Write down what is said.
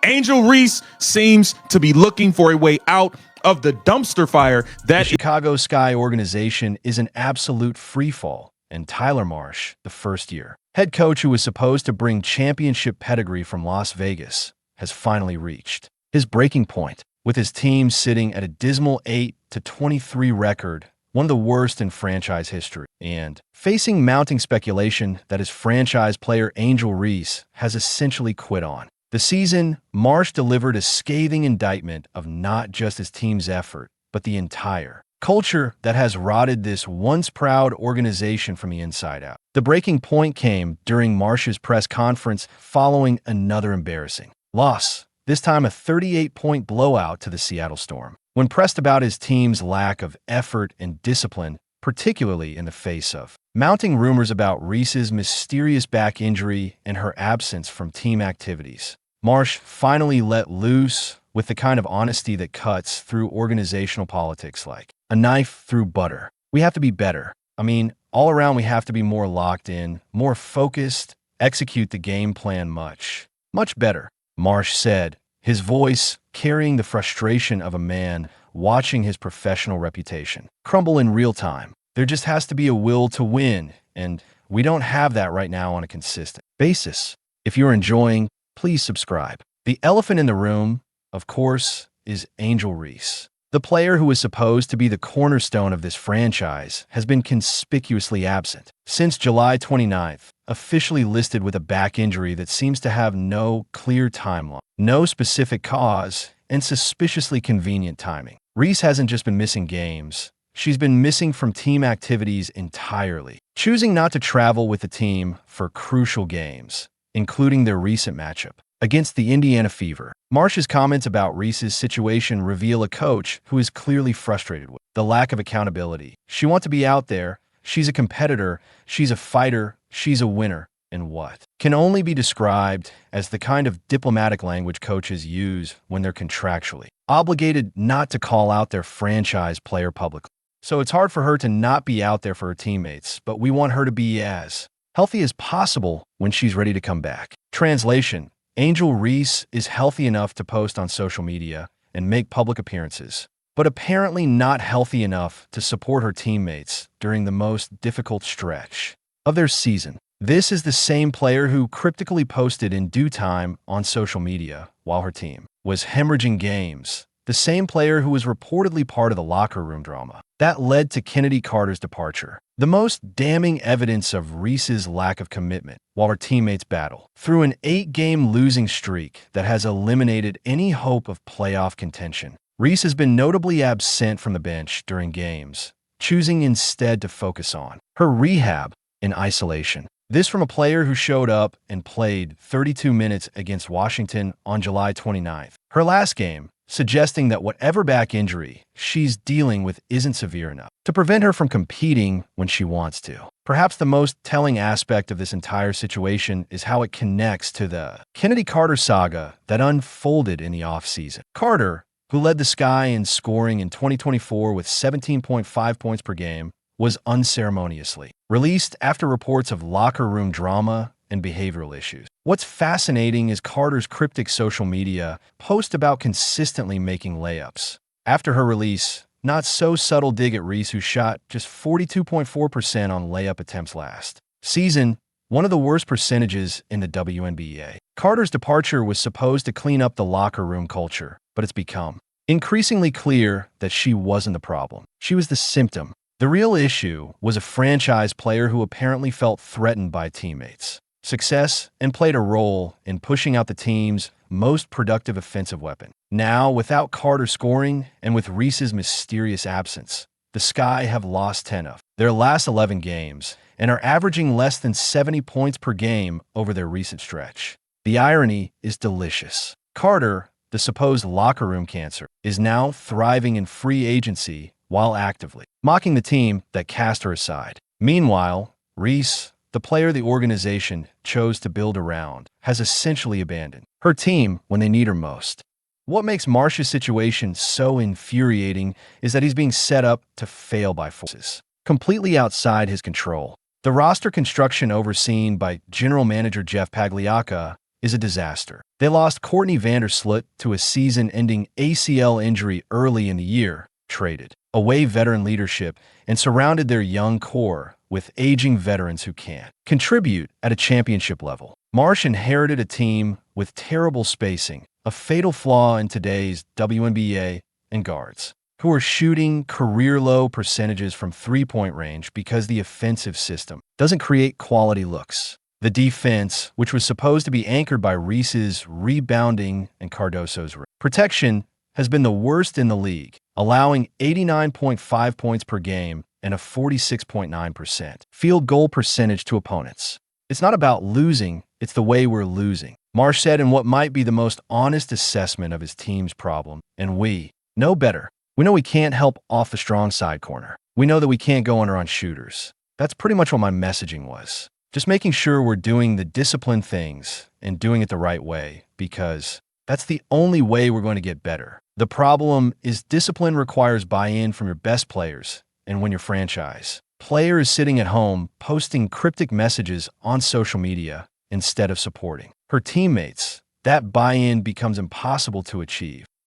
Angel Reese seems to be looking for a way out of the dumpster fire that the Chicago Sky organization is an absolute freefall, and Tyler Marsh, the first year head coach who was supposed to bring championship pedigree from Las Vegas, has finally reached his breaking point, with his team sitting at a dismal 8-23 record, one of the worst in franchise history, and facing mounting speculation that his franchise player Angel Reese has essentially quit on the season. Marsh delivered a scathing indictment of not just his team's effort, but the entire culture that has rotted this once proud organization from the inside out. The breaking point came during Marsh's press conference following another embarrassing loss, this time a 38-point blowout to the Seattle Storm. When pressed about his team's lack of effort and discipline, particularly in the face of mounting rumors about Reese's mysterious back injury and her absence from team activities, Marsh finally let loose with the kind of honesty that cuts through organizational politics like a knife through butter. We have to be better. I mean, all around we have to be more locked in, more focused, execute the game plan much better, Marsh said, his voice carrying the frustration of a man watching his professional reputation crumble in real time. There just has to be a will to win, and we don't have that right now on a consistent basis. If you're enjoying, please subscribe. The elephant in the room, of course, is Angel Reese. The player who is supposed to be the cornerstone of this franchise has been conspicuously absent since July 29th, officially listed with a back injury that seems to have no clear timeline, no specific cause, and suspiciously convenient timing. Reese hasn't just been missing games. She's been missing from team activities entirely, choosing not to travel with the team for crucial games, including their recent matchup against the Indiana Fever. Marsh's comments about Reese's situation reveal a coach who is clearly frustrated with the lack of accountability. She wants to be out there. She's a competitor. She's a fighter. She's a winner. And what can only be described as the kind of diplomatic language coaches use when they're contractually obligated not to call out their franchise player publicly. So it's hard for her to not be out there for her teammates, but we want her to be as healthy as possible when she's ready to come back. Translation: Angel Reese is healthy enough to post on social media and make public appearances, but apparently not healthy enough to support her teammates during the most difficult stretch of their season. This is the same player who cryptically posted in due time on social media while her team was hemorrhaging games. The same player who was reportedly part of the locker room drama that led to Kennedy Carter's departure. The most damning evidence of Reese's lack of commitment while her teammates battle through an 8-game losing streak that has eliminated any hope of playoff contention. Reese has been notably absent from the bench during games, choosing instead to focus on her rehab in isolation. This from a player who showed up and played 32 minutes against Washington on July 29th, her last game, suggesting that whatever back injury she's dealing with isn't severe enough to prevent her from competing when she wants to. Perhaps the most telling aspect of this entire situation is how it connects to the Kennedy Carter saga that unfolded in the offseason. Carter, who led the Sky in scoring in 2024 with 17.5 points per game, was unceremoniously released after reports of locker room drama and behavioral issues. What's fascinating is Carter's cryptic social media post about consistently making layups. After her release, not so subtle dig at Reese, who shot just 42.4% on layup attempts last season, one of the worst percentages in the WNBA. Carter's departure was supposed to clean up the locker room culture, but it's become increasingly clear that she wasn't the problem. She was the symptom. The real issue was a franchise player who apparently felt threatened by teammates' success and played a role in pushing out the team's most productive offensive weapon. Now, without Carter scoring and with Reese's mysterious absence, the Sky have lost 10 of their last 11 games and are averaging less than 70 points per game over their recent stretch. The irony is delicious. Carter, the supposed locker room cancer, is now thriving in free agency while actively mocking the team that cast her aside. Meanwhile, Reese, the player the organization chose to build around, has essentially abandoned her team when they need her most. What makes Marsh's situation so infuriating is that he's being set up to fail by forces completely outside his control. The roster construction overseen by General Manager Jeff Pagliacca is a disaster. They lost Courtney Vandersloot to a season-ending ACL injury early in the year, traded away veteran leadership, and surrounded their young core with aging veterans who can't contribute at a championship level. Marsh inherited a team with terrible spacing, a fatal flaw in today's WNBA, and guards who are shooting career-low percentages from three-point range because the offensive system doesn't create quality looks. The defense, which was supposed to be anchored by Reese's rebounding and Cardoso's protection, has been the worst in the league, allowing 89.5 points per game and a 46.9% field goal percentage to opponents. It's not about losing, it's the way we're losing, Marsh said in what might be the most honest assessment of his team's problem. And we know better. We know we can't help off the strong side corner. We know that we can't go under on shooters. That's pretty much what my messaging was. Just making sure we're doing the disciplined things and doing it the right way, because that's the only way we're going to get better. The problem is discipline requires buy-in from your best players, and when your franchise player is sitting at home posting cryptic messages on social media instead of supporting her teammates, that buy-in becomes impossible to achieve.